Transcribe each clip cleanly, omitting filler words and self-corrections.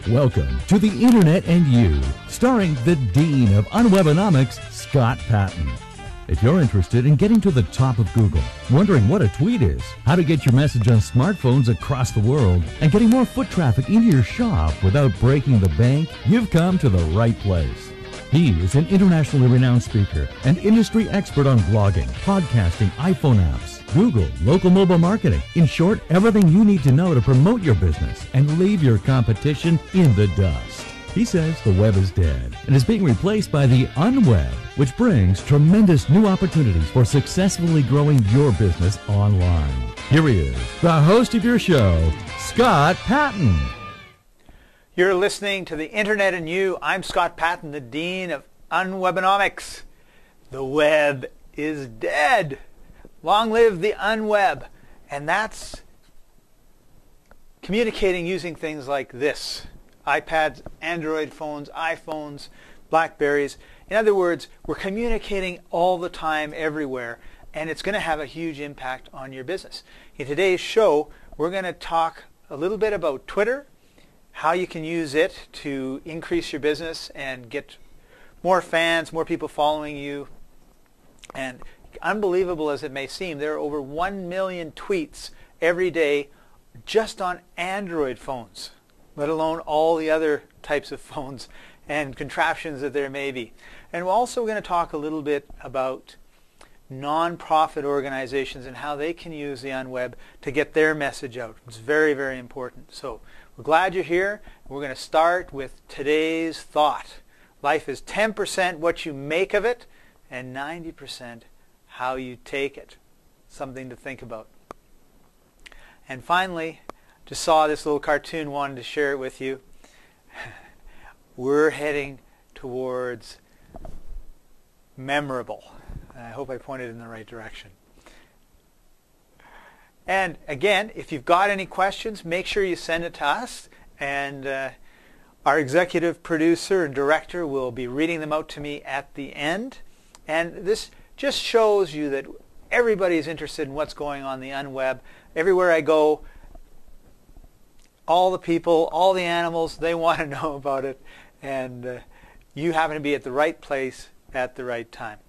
Welcome to The Internet and You, starring the Dean of Unwebonomics, Scott Patton. If you're interested in getting to the top of Google, wondering what a tweet is, how to get your message on smartphones across the world, and getting more foot traffic into your shop without breaking the bank, you've come to the right place. He is an internationally renowned speaker and industry expert on blogging, podcasting, iPhone apps, Google, local mobile marketing. In short, everything you need to know to promote your business and leave your competition in the dust. He says the web is dead and is being replaced by the unweb, which brings tremendous new opportunities for successfully growing your business online. Here he is, the host of your show, Scott Patton. You're listening to The Internet and You. I'm Scott Patton, the Dean of Unwebonomics. The web is dead. Long live the unweb. And that's communicating using things like this. iPads, Android phones, iPhones, Blackberries. In other words, we're communicating all the time, everywhere, and it's going to have a huge impact on your business. In today's show, we're going to talk a little bit about Twitter, how you can use it to increase your business and get more fans, more people following you. And unbelievable as it may seem, there are over 1 million tweets every day just on Android phones, let alone all the other types of phones and contraptions that there may be. And we're also going to talk a little bit about non-profit organizations and how they can use the unweb to get their message out. It's very, very important. So we're glad you're here. We're going to start with today's thought. Life is 10% what you make of it and 90% how you take it. Something to think about. And finally, just saw this little cartoon, wanted to share it with you. We're heading towards memorable. I hope I pointed in the right direction. And again, if you've got any questions, make sure you send it to us. And our executive producer and director will be reading them out to me at the end. And this just shows you that everybody's interested in what's going on the unweb. Everywhere I go, all the people, all the animals, they want to know about it. And you happen to be at the right place at the right time.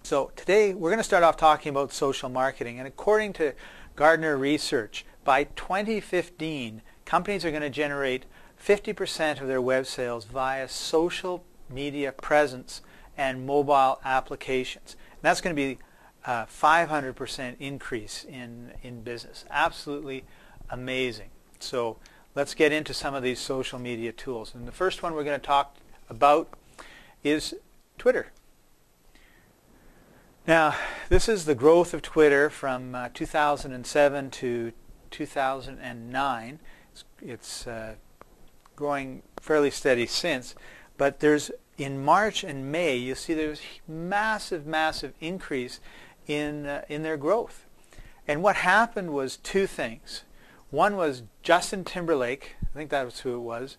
So today we're going to start off talking about social marketing. And according to Gartner Research, by 2015, companies are going to generate 50% of their web sales via social media presence and mobile applications. And that's going to be a 500% increase in business. Absolutely amazing. So let's get into some of these social media tools. And the first one we're going to talk about is Twitter. Now, this is the growth of Twitter from 2007 to 2009. It's growing fairly steady since. But in March and May, you see there's massive, massive increase in their growth. And what happened was two things. One was Justin Timberlake, I think that was who it was,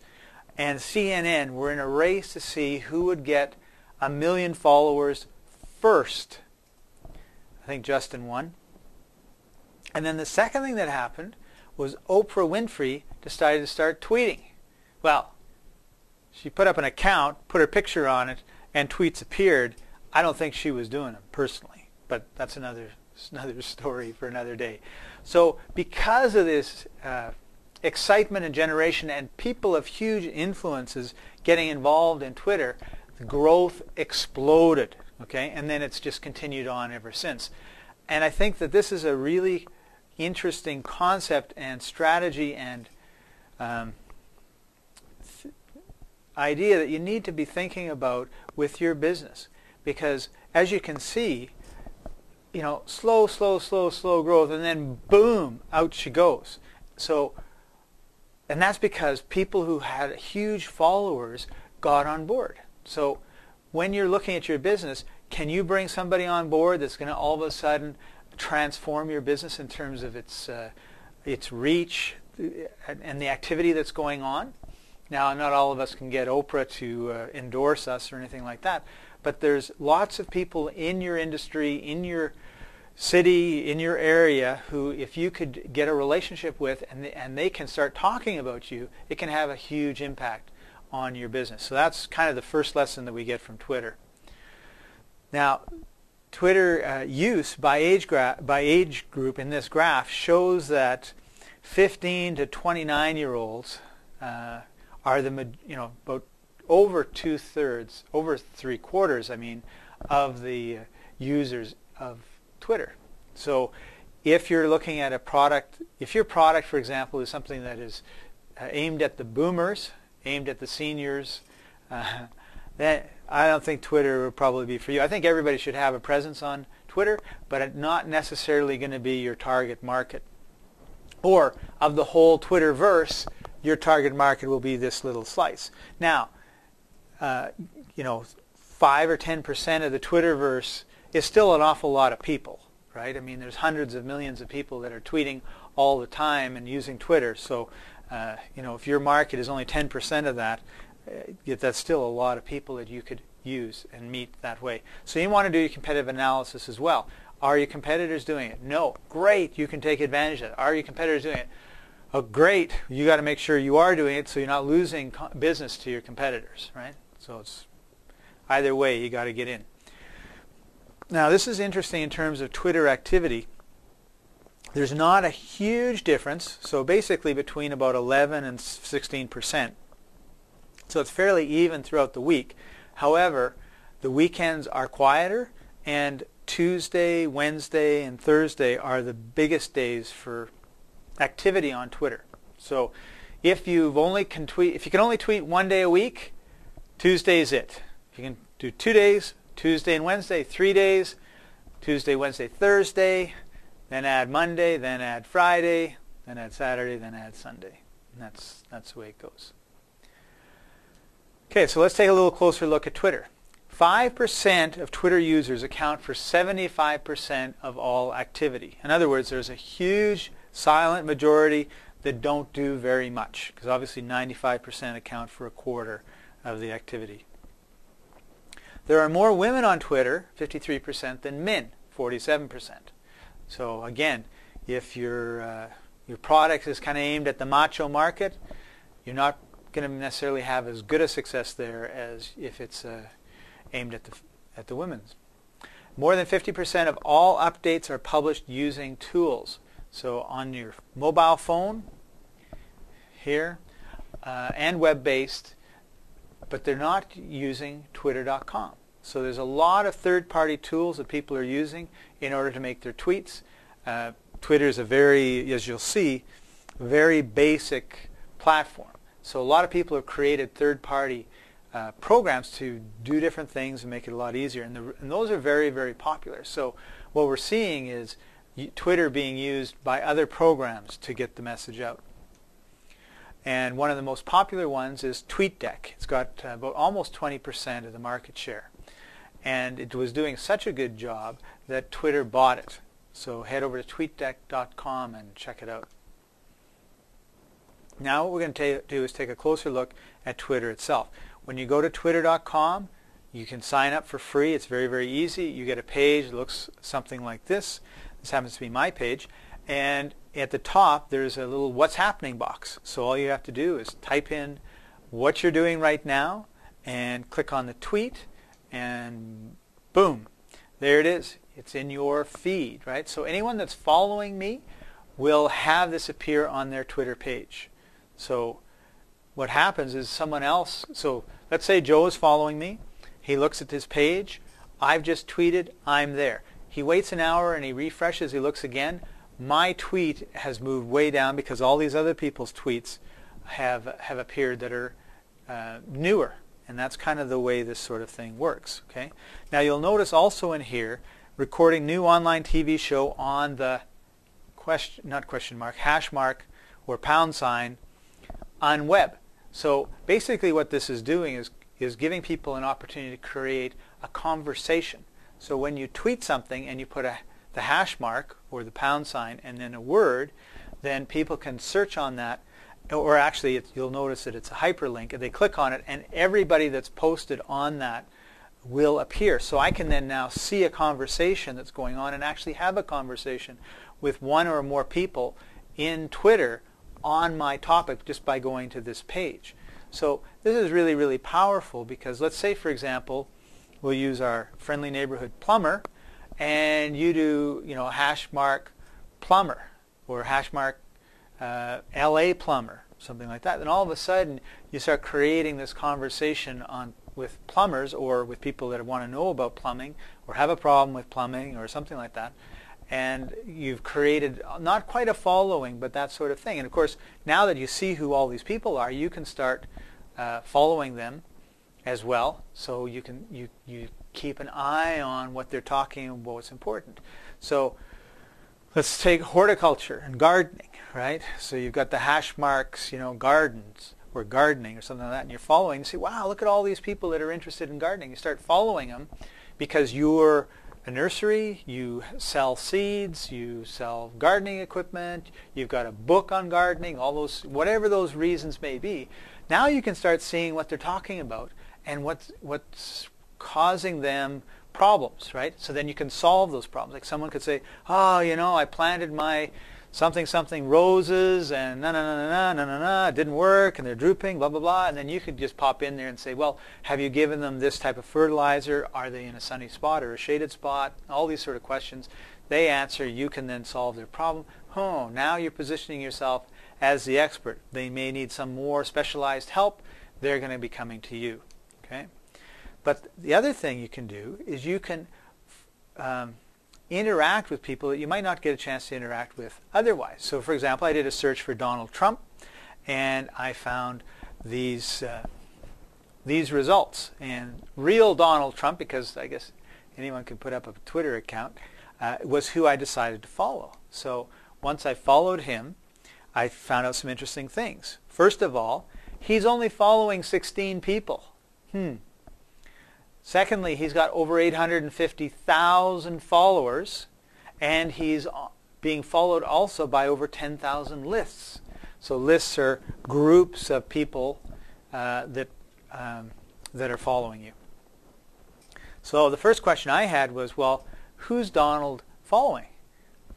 and CNN were in a race to see who would get 1 million followers first. I think Justin won. And then the second thing that happened was Oprah Winfrey decided to start tweeting. Well, she put up an account, put her picture on it, and tweets appeared. I don't think she was doing them personally, but that's another story for another day. So because of this excitement and generation and people of huge influences getting involved in Twitter, the growth exploded. Okay, and then it's just continued on ever since. And I think that this is a really interesting concept and strategy and idea that you need to be thinking about with your business. Because as you can see, you know, slow growth, and then boom, out she goes. So, and that's because people who had huge followers got on board. So when you're looking at your business, can you bring somebody on board that's going to all of a sudden transform your business in terms of its reach and the activity that's going on? Now, not all of us can get Oprah to endorse us or anything like that, but there's lots of people in your industry, in your city in your area who, if you could get a relationship with and they can start talking about you, it can have a huge impact on your business. So that's kind of the first lesson that we get from Twitter. Now, Twitter use by age group in this graph shows that 15 to 29-year-olds are about over 2/3, over 3/4, I mean, of the users of Twitter. So if you're looking at a product, if your product, for example, is something that is aimed at the boomers, aimed at the seniors, then I don't think Twitter would probably be for you. I think everybody should have a presence on Twitter, but it's not necessarily going to be your target market. Or of the whole Twitterverse, your target market will be this little slice. Now, 5 or 10% of the Twitterverse is still an awful lot of people, right? I mean, there's hundreds of millions of people that are tweeting all the time and using Twitter. So, if your market is only 10% of that, that's still a lot of people that you could use and meet that way. So you want to do your competitive analysis as well. Are your competitors doing it? No. Great. You can take advantage of it. Are your competitors doing it? Oh, great. You got to make sure you are doing it so you're not losing business to your competitors, right? So it's either way, you got to get in. Now, this is interesting in terms of Twitter activity. There's not a huge difference, so basically between about 11 and 16%. So it's fairly even throughout the week. However, the weekends are quieter, and Tuesday, Wednesday, and Thursday are the biggest days for activity on Twitter. So if you can only tweet one day a week, Tuesday is it. If you can do 2 days, Tuesday and Wednesday, 3 days, Tuesday, Wednesday, Thursday, then add Monday, then add Friday, then add Saturday, then add Sunday. And that's the way it goes. Okay, so let's take a little closer look at Twitter. 5% of Twitter users account for 75% of all activity. In other words, there's a huge silent majority that don't do very much, because obviously 95% account for 1/4 of the activity. There are more women on Twitter, 53%, than men, 47%. So again, if your product is kind of aimed at the macho market, you're not going to necessarily have as good a success there as if it's aimed at the women's. More than 50% of all updates are published using tools. So on your mobile phone, here, and web-based, but they're not using Twitter.com. So there's a lot of third-party tools that people are using in order to make their tweets. Twitter is a very, as you'll see, very basic platform. So a lot of people have created third-party programs to do different things and make it a lot easier. And those are very, very popular. So what we're seeing is Twitter being used by other programs to get the message out. And one of the most popular ones is TweetDeck. It's got about almost 20% of the market share. And it was doing such a good job that Twitter bought it. So head over to tweetdeck.com and check it out. Now what we're going to do is take a closer look at Twitter itself. When you go to twitter.com, you can sign up for free. It's very, very easy. You get a page that looks something like this. This happens to be my page. And at the top, there's a little what's happening box. So all you have to do is type in what you're doing right now and click on the tweet, and boom, there it is. It's in your feed, right? So anyone that's following me will have this appear on their Twitter page. So what happens is someone else, so let's say Joe is following me. He looks at this page. I've just tweeted. I'm there. He waits an hour and he refreshes. He looks again. My tweet has moved way down because all these other people's tweets have appeared that are newer. And that's kind of the way this sort of thing works. Okay. Now you'll notice also in here, recording new online TV show on the hash mark or # on web. So basically what this is doing is giving people an opportunity to create a conversation. So when you tweet something and you put the hash mark or the # and then a word, then people can search on that, or actually you'll notice that it's a hyperlink, and they click on it, and everybody that's posted on that will appear. So I can then now see a conversation that's going on and actually have a conversation with one or more people in Twitter on my topic just by going to this page. So this is really, really powerful because let's say, for example, we'll use our friendly neighborhood plumber, and you do, hash mark plumber or hash mark LA plumber, something like that. Then all of a sudden you start creating this conversation with plumbers or with people that want to know about plumbing or have a problem with plumbing or something like that. And you've created not quite a following, but that sort of thing. And of course, now that you see who all these people are, you can start following them as well. So you keep an eye on what they're talking about, what's important. So let's take horticulture and gardening, right? So you've got the hash marks, gardens or gardening or something like that, and you're following and say, wow, look at all these people that are interested in gardening. You start following them because you're a nursery, you sell seeds, you sell gardening equipment, you've got a book on gardening, all those, whatever those reasons may be. Now you can start seeing what they're talking about and what's causing them problems, right? So then you can solve those problems. Like someone could say, oh, I planted my something roses and it didn't work and they're drooping, blah, blah, blah. And then you could just pop in there and say, well, have you given them this type of fertilizer? Are they in a sunny spot or a shaded spot? All these sort of questions. They answer, you can then solve their problem. Oh, now you're positioning yourself as the expert. They may need some more specialized help. They're going to be coming to you. Okay? But the other thing you can do is you can interact with people that you might not get a chance to interact with otherwise. So for example, I did a search for Donald Trump and I found these results. And real Donald Trump, because I guess anyone can put up a Twitter account, was who I decided to follow. So once I followed him, I found out some interesting things. First of all, he's only following 16 people. Secondly, he's got over 850,000 followers, and he's being followed also by over 10,000 lists. So lists are groups of people that are following you. So the first question I had was, well, who's Donald following?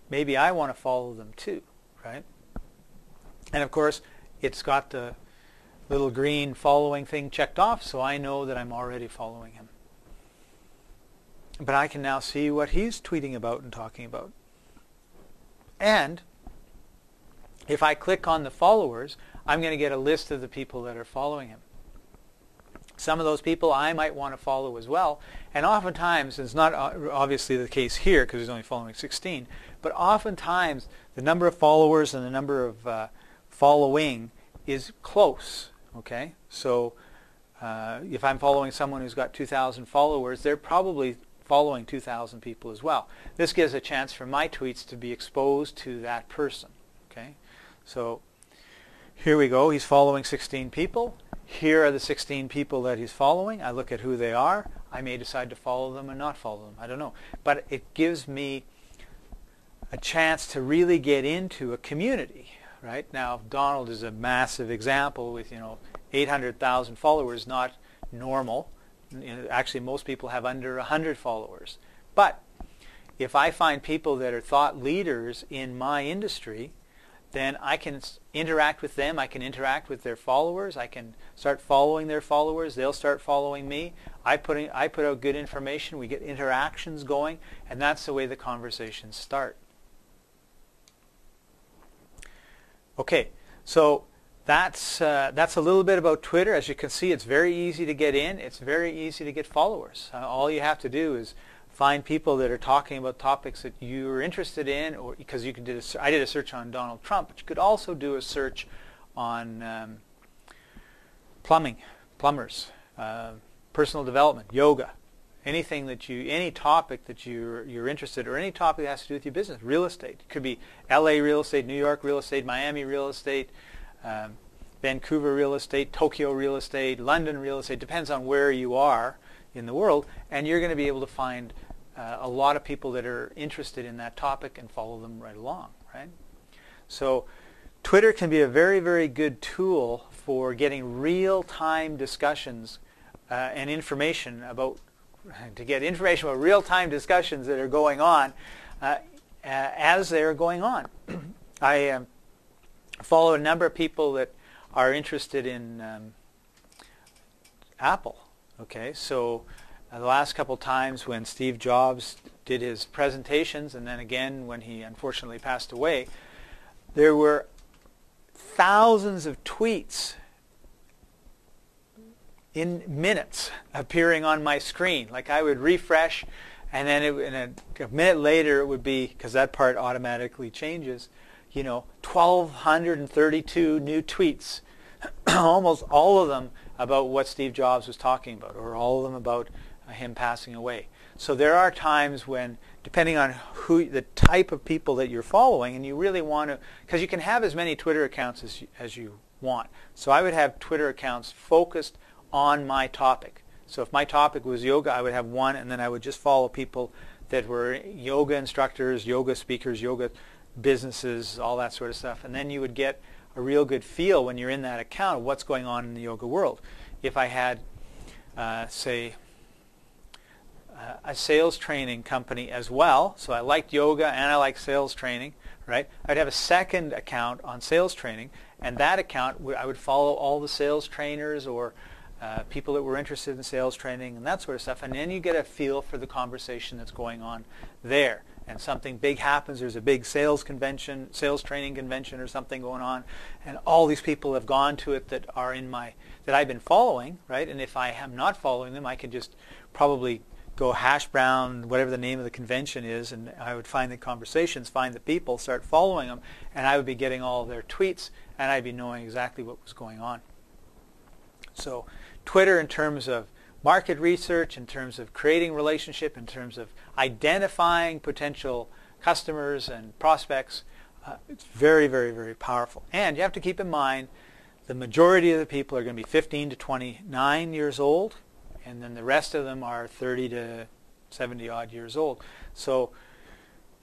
Maybe I want to follow them too, right? And of course, it's got the little green following thing checked off, so I know that I'm already following him. But I can now see what he's tweeting about and talking about. And if I click on the followers, I'm going to get a list of the people that are following him. Some of those people I might want to follow as well. And oftentimes, it's not obviously the case here because he's only following 16, but oftentimes the number of followers and the number of following is close. Okay? So if I'm following someone who's got 2,000 followers, they're probably following 2,000 people as well. This gives a chance for my tweets to be exposed to that person. Okay, so here we go. He's following 16 people. Here are the 16 people that he's following. I look at who they are. I may decide to follow them or not follow them. I don't know. But it gives me a chance to really get into a community. Right now, Donald is a massive example with 800,000 followers, not normal. Actually, most people have under 100 followers. But if I find people that are thought leaders in my industry, then I can interact with them. I can interact with their followers. I can start following their followers. They'll start following me. I put out good information. We get interactions going, and that's the way the conversations start. Okay, so that's a little bit about Twitter. As you can see, it's very easy to get in. It's very easy to get followers. All you have to do is find people that are talking about topics that you're interested in, or because you can do I did a search on Donald Trump, but you could also do a search on plumbers, personal development, yoga, any topic that you're interested in, or any topic that has to do with your business, real estate. It could be LA real estate, New York real estate, Miami real estate, Vancouver real estate, Tokyo real estate, London real estate. Depends on where you are in the world, and you're going to be able to find a lot of people that are interested in that topic and follow them right along, right? So Twitter can be a very, very good tool for getting real-time discussions and information about to get information about real-time discussions that are going on as they're going on. I follow a number of people that are interested in Apple. Okay, so the last couple times when Steve Jobs did his presentations, and then again when he unfortunately passed away, there were thousands of tweets in minutes appearing on my screen. Like I would refresh, and then a minute later it would be, because that part automatically changes, 1,232 new tweets, almost all of them about what Steve Jobs was talking about, or all of them about him passing away. So there are times when, depending on the type of people that you're following, and you really want to, because you can have as many Twitter accounts as you want. So I would have Twitter accounts focused on my topic. So if my topic was yoga, I would have one, and then I would just follow people that were yoga instructors, yoga speakers, yoga businesses, all that sort of stuff. And then you would get a real good feel when you're in that account of what's going on in the yoga world. If I had, say, a sales training company as well, so I liked yoga and I liked sales training, right? I'd have a second account on sales training, and that account I would follow all the sales trainers or people that were interested in sales training and that sort of stuff, and then you get a feel for the conversation that's going on there. And something big happens, there's a big sales convention, sales training convention or something going on, and all these people have gone to it that are that I've been following, right? And if I am not following them, I can just probably go hash brown, whatever the name of the convention is, and I would find the conversations, find the people, start following them, and I would be getting all of their tweets, and I'd be knowing exactly what was going on. So Twitter, in terms of market research, in terms of creating relationship, in terms of identifying potential customers and prospects, it's very, very, very powerful. And you have to keep in mind the majority of the people are going to be 15 to 29 years old, and then the rest of them are 30 to 70 odd years old. So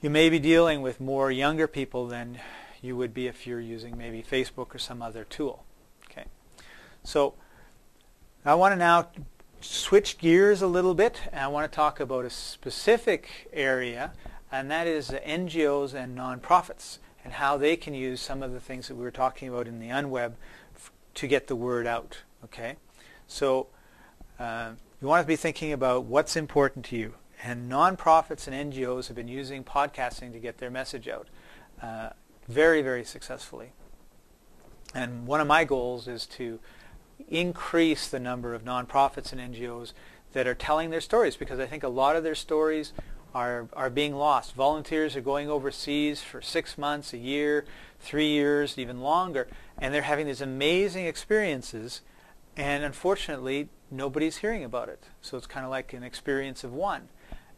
you may be dealing with more younger people than you would be if you're using maybe Facebook or some other tool. Okay, so I want to now switch gears a little bit, and I want to talk about a specific area, and that is NGOs and nonprofits and how they can use some of the things that we were talking about in the UnWeb to get the word out. Okay, so you want to be thinking about what's important to you, and nonprofits and NGOs have been using podcasting to get their message out very, very successfully. And one of my goals is to increase the number of nonprofits and NGOs that are telling their stories, because I think a lot of their stories are being lost. Volunteers are going overseas for 6 months, a year, 3 years, even longer, and they're having these amazing experiences, and unfortunately nobody's hearing about it. So it's kind of like an experience of one.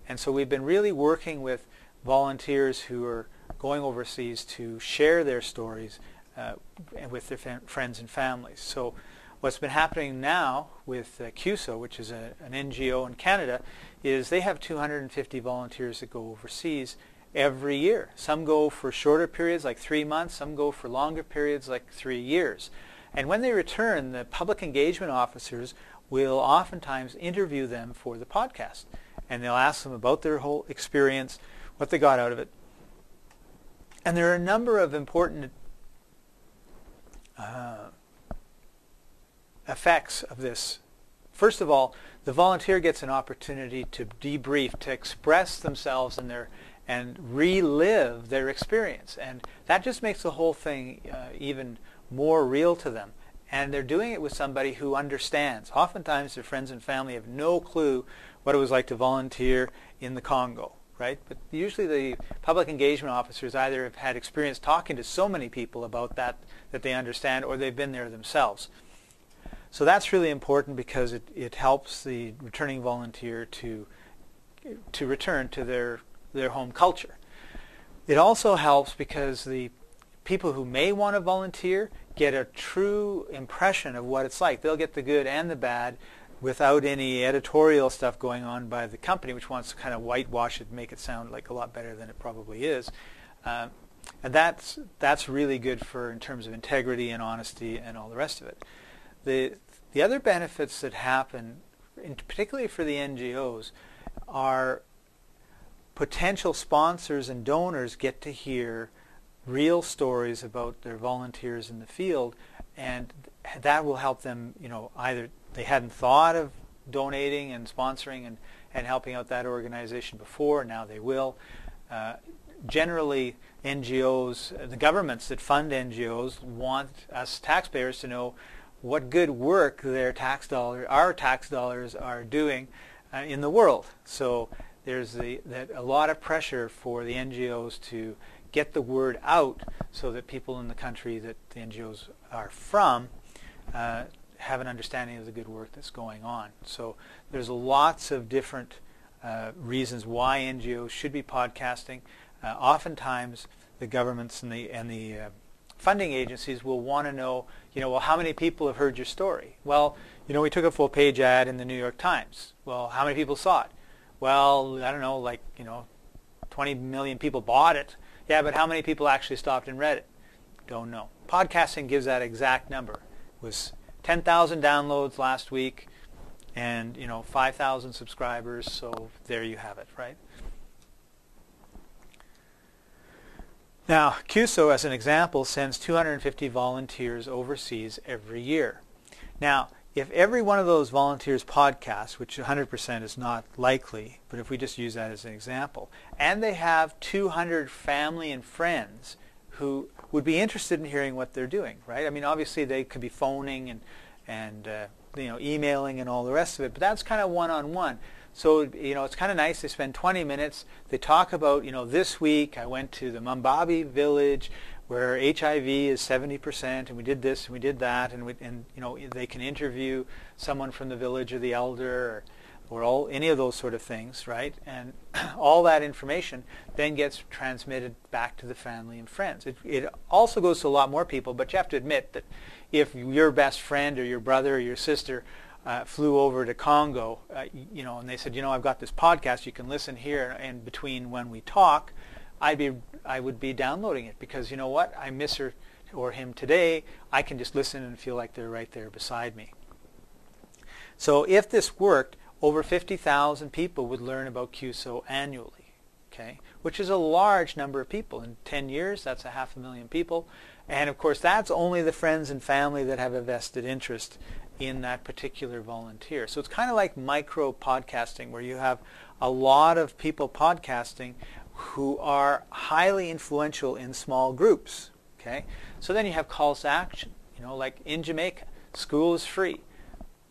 And so we've been really working with volunteers who are going overseas to share their stories with their friends and families. So what's been happening now with CUSO, which is an NGO in Canada, is they have 250 volunteers that go overseas every year. Some go for shorter periods like 3 months, some go for longer periods like 3 years. And when they return, the public engagement officers will oftentimes interview them for the podcast. And they'll ask them about their whole experience, what they got out of it. And there are a number of important effects of this. First of all, the volunteer gets an opportunity to debrief, to express themselves and relive their experience. And that just makes the whole thing even more real to them. And they're doing it with somebody who understands. Oftentimes their friends and family have no clue what it was like to volunteer in the Congo, right? But usually the public engagement officers either have had experience talking to so many people about that they understand, or they've been there themselves. So that's really important, because it helps the returning volunteer to return to their home culture. It also helps because the people who may want to volunteer get a true impression of what it's like. They'll get the good and the bad without any editorial stuff going on by the company, which wants to kind of whitewash it and make it sound like a lot better than it probably is. And that's really good for in terms of integrity and honesty and all the rest of it. The other benefits that happen particularly for the NGOs, our potential sponsors and donors get to hear real stories about their volunteers in the field, and that will help them, either they hadn't thought of donating and sponsoring and helping out that organization before, now they will. Generally, NGOs, the governments that fund NGOs, want us taxpayers to know what good work our tax dollars are doing in the world. So there's a lot of pressure for the NGOs to get the word out so that people in the country that the NGOs are from have an understanding of the good work that's going on. So there's lots of different reasons why NGOs should be podcasting. Oftentimes, the governments and the funding agencies will want to know, well, how many people have heard your story? Well, we took a full-page ad in the New York Times. Well, how many people saw it? Well, I don't know, 20 million people bought it. Yeah, but how many people actually stopped and read it? Don't know. Podcasting gives that exact number. It was 10,000 downloads last week and, 5,000 subscribers, so there you have it, right? Now, CUSO, as an example, sends 250 volunteers overseas every year. Now, if every one of those volunteers podcasts, which 100% is not likely, but if we just use that as an example, and they have 200 family and friends who would be interested in hearing what they're doing, right? I mean, obviously they could be phoning and emailing and all the rest of it, but that's kind of one-on-one. So, it's kind of nice. They spend 20 minutes. They talk about, this week I went to the Mumbabi village where HIV is 70%, and we did this and we did that, and they can interview someone from the village or the elder or any of those sort of things, right? And all that information then gets transmitted back to the family and friends. It also goes to a lot more people, but you have to admit that if your best friend or your brother or your sister flew over to Congo, and they said, I've got this podcast, you can listen here, and between when we talk, I would be downloading it because, what, I miss her or him today, I can just listen and feel like they're right there beside me. So if this worked, over 50,000 people would learn about CUSO annually, okay, which is a large number of people. In 10 years, that's 500,000 people. And of course, that's only the friends and family that have a vested interest in that particular volunteer. So it's kind of like micro podcasting, where you have a lot of people podcasting who are highly influential in small groups. Okay, so then you have calls to action. Like in Jamaica, school is free,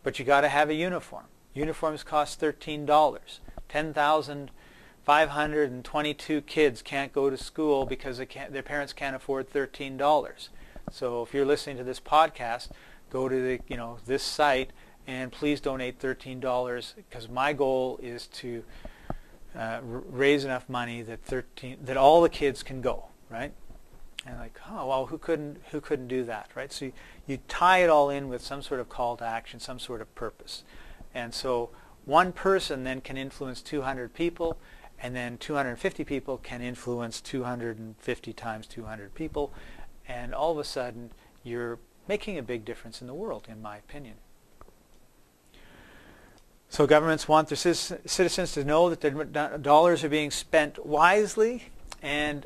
but you got to have a uniform. Uniforms cost $13. 10,522 kids can't go to school because their parents can't afford $13. So if you're listening to this podcast, go to this site and please donate $13, because my goal is to raise enough money that all the kids can go, right? And who couldn't do that, right? So you tie it all in with some sort of call to action, some sort of purpose. And so one person then can influence 200 people, and then 250 people can influence 250 times 200 people, and all of a sudden you're making a big difference in the world, in my opinion. So governments want their citizens to know that their dollars are being spent wisely, and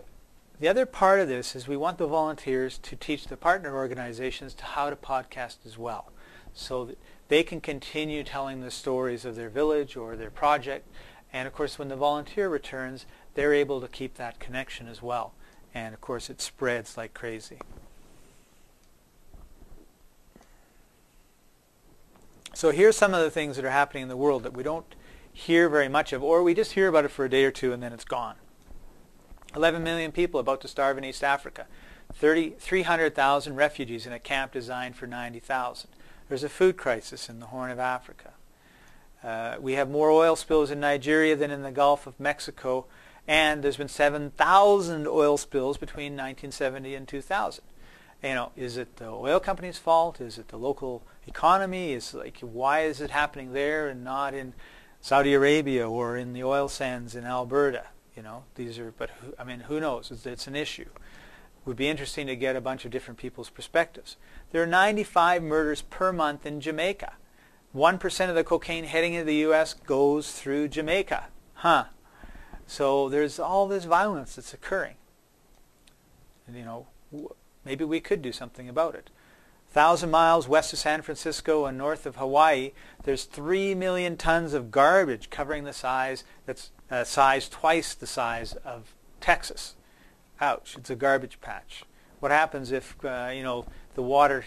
the other part of this is we want the volunteers to teach the partner organizations to how to podcast as well, so that they can continue telling the stories of their village or their project. And of course, when the volunteer returns, they're able to keep that connection as well. And of course, it spreads like crazy. So here's some of the things that are happening in the world that we don't hear very much of, or we just hear about it for a day or two and then it's gone. 11 million people about to starve in East Africa. 300,000 refugees in a camp designed for 90,000. There's a food crisis in the Horn of Africa. We have more oil spills in Nigeria than in the Gulf of Mexico, and there's been 7,000 oil spills between 1970 and 2000. Is it the oil company's fault? Is it the local economy? Why is it happening there and not in Saudi Arabia or in the oil sands in Alberta? Who knows? It's an issue. It would be interesting to get a bunch of different people's perspectives. There are 95 murders per month in Jamaica. 1% of the cocaine heading into the U.S. goes through Jamaica. So there's all this violence that's occurring. And, you know, maybe we could do something about it. 1,000 miles west of San Francisco and north of Hawaii, there's 3 million tons of garbage covering the size that's size twice the size of Texas. Ouch! It's a garbage patch. What happens if you know, the water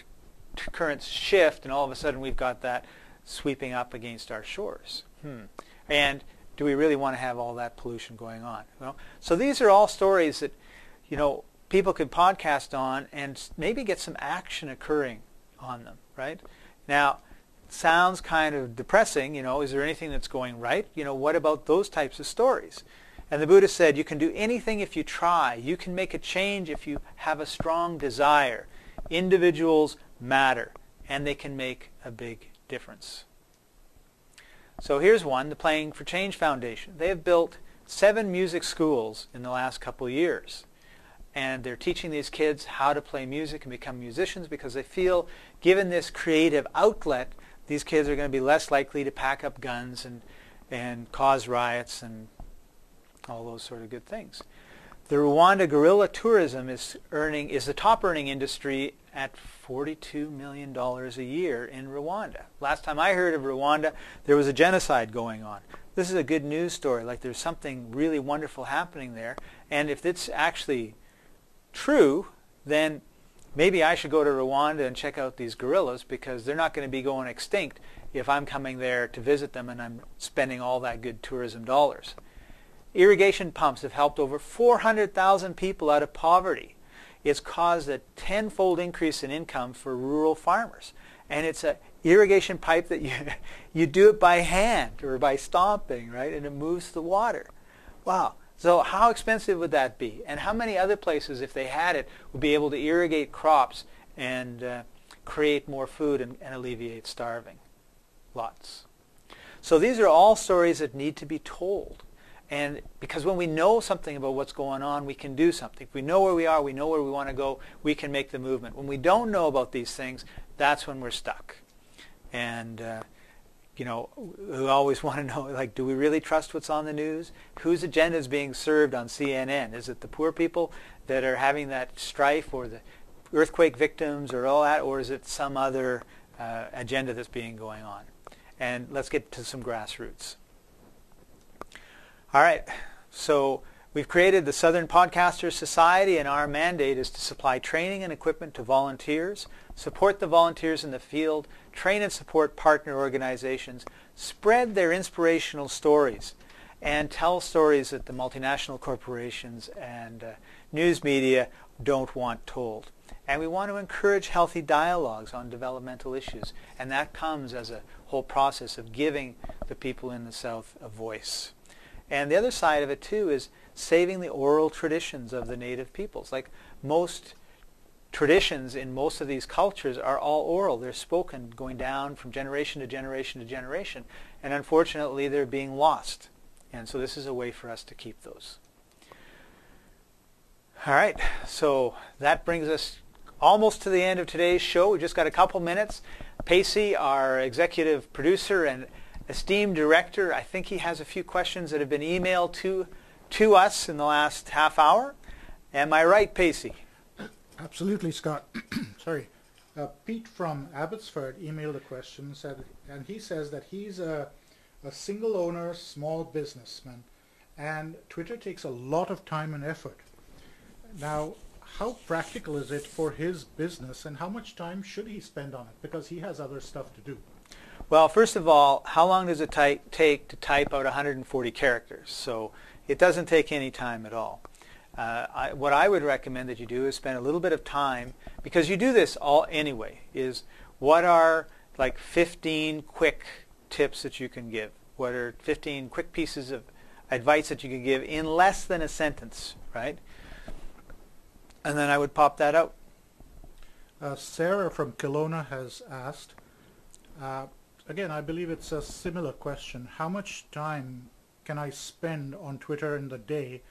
currents shift and all of a sudden we've got that sweeping up against our shores? And do we really want to have all that pollution going on? Well, so these are all stories that, you know, people could podcast on and maybe get some action occurring on them, right? Now, it sounds kind of depressing, you know, is there anything that's going right? You know, what about those types of stories? And the Buddha said, you can do anything if you try. You can make a change if you have a strong desire. Individuals matter, and they can make a big difference. So here's one, the Playing for Change Foundation. They have built 7 music schools in the last couple of years. And they're teaching these kids how to play music and become musicians because they feel, given this creative outlet, these kids are going to be less likely to pack up guns and cause riots and all those sort of good things. The Rwanda guerrilla tourism is the top earning industry at $42 million a year in Rwanda. Last time I heard of Rwanda, there was a genocide going on. This is a good news story, like there's something really wonderful happening there. And if it's actually true, then maybe I should go to Rwanda and check out these gorillas, because they're not going to be going extinct if I'm coming there to visit them and I'm spending all that good tourism dollars. Irrigation pumps have helped over 400,000 people out of poverty. It's caused a 10-fold increase in income for rural farmers. And it's an irrigation pipe that you do it by hand or by stomping, right? And it moves the water. Wow. So how expensive would that be? And how many other places, if they had it, would be able to irrigate crops and create more food and alleviate starving? Lots. So these are all stories that need to be told. And because when we know something about what's going on, we can do something. If we know where we are, we know where we want to go, we can make the movement. When we don't know about these things, that's when we're stuck. And you know, we always want to know, like, do we really trust what's on the news? Whose agenda is being served on CNN? Is it the poor people that are having that strife, or the earthquake victims, or all that, or is it some other agenda that's being going on? And let's get to some grassroots. All right, so we've created the Southern Podcasters Society, and our mandate is to supply training and equipment to volunteers, support the volunteers in the field, train and support partner organizations, spread their inspirational stories, and tell stories that the multinational corporations and news media don't want told. And we want to encourage healthy dialogues on developmental issues, and that comes as a whole process of giving the people in the South a voice. And the other side of it, too, is saving the oral traditions of the native peoples. Like, most traditions in most of these cultures are all oral. They're spoken, going down from generation to generation to generation. And unfortunately, they're being lost. And so this is a way for us to keep those. All right, so that brings us almost to the end of today's show. We've just got a couple minutes. Pacey, our executive producer and esteemed director, I think he has a few questions that have been emailed to us in the last half hour. Am I right, Pacey? Absolutely, Scott. Sorry. Pete from Abbotsford emailed a question, and he says that he's a single owner, small businessman, and Twitter takes a lot of time and effort. Now, how practical is it for his business, and how much time should he spend on it? Because he has other stuff to do. Well, first of all, how long does it take to type out 140 characters? So it doesn't take any time at all. What I would recommend that you do is spend a little bit of time, because you do this all anyway, is what are like 15 quick tips that you can give? What are 15 quick pieces of advice that you can give in less than a sentence, right? And then I would pop that out. Sarah from Kelowna has asked, again, I believe it's a similar question. How much time can I spend on Twitter in the day?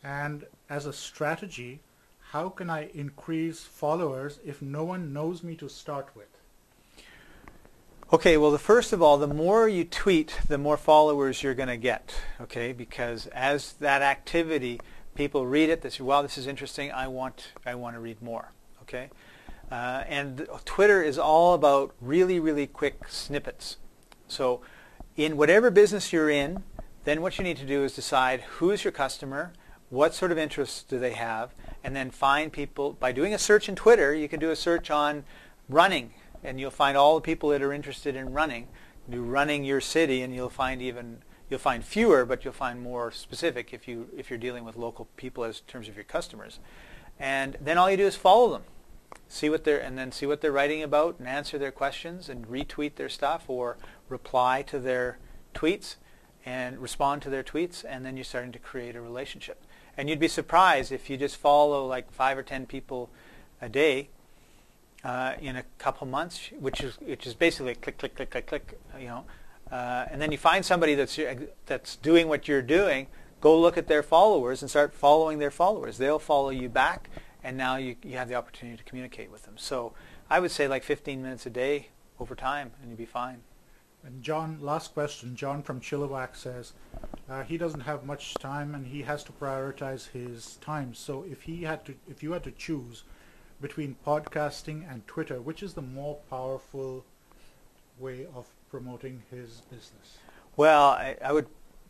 And as a strategy, how can I increase followers if no one knows me to start with? Okay, well, first of all, the more you tweet, the more followers you're going to get, okay? Because as that activity, people read it, they say, wow, this is interesting, I want to read more, okay? And Twitter is all about really, really quick snippets. So in whatever business you're in, then what you need to do is decide who's your customer, what sort of interests do they have, and then find people. By doing a search in Twitter, you can do a search on running, and you'll find all the people that are interested in running. Do running your city, and you'll find fewer, but you'll find more specific if you're dealing with local people as in terms of your customers. And then all you do is follow them, see what they're writing about, and answer their questions, and retweet their stuff, or reply to their tweets, and respond to their tweets, and then you're starting to create a relationship. And you'd be surprised if you just follow like 5 or 10 people a day. In a couple months, which is basically click, click, click, click, click, and then you find somebody that's doing what you're doing. Go look at their followers and start following their followers. They'll follow you back, and now you have the opportunity to communicate with them. So I would say like 15 minutes a day over time, and you'll be fine. And John, last question. John from Chilliwack says he doesn't have much time, and he has to prioritize his time. So if you had to choose between podcasting and Twitter, which is the more powerful way of promoting his business? Well, I would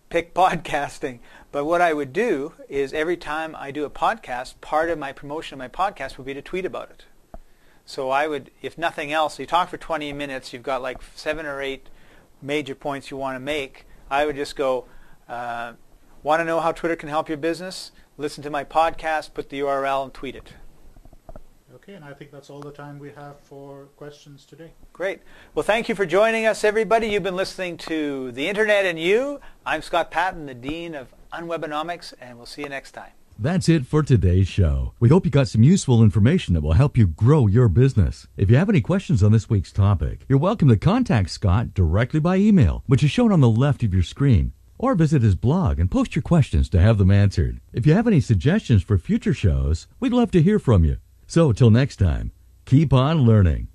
pick podcasting, but what I would do is every time I do a podcast, part of my promotion of my podcast would be to tweet about it. So I would, if nothing else, you talk for 20 minutes, you've got like 7 or 8 major points you want to make. I would just go, want to know how Twitter can help your business? Listen to my podcast, put the URL, and tweet it. Okay, and I think that's all the time we have for questions today. Great. Well, thank you for joining us, everybody. You've been listening to The Internet and You. I'm Scott Patton, the Dean of Unwebonomics, and we'll see you next time. That's it for today's show. We hope you got some useful information that will help you grow your business. If you have any questions on this week's topic, you're welcome to contact Scott directly by email, which is shown on the left of your screen, or visit his blog and post your questions to have them answered. If you have any suggestions for future shows, we'd love to hear from you. So, till next time, keep on learning.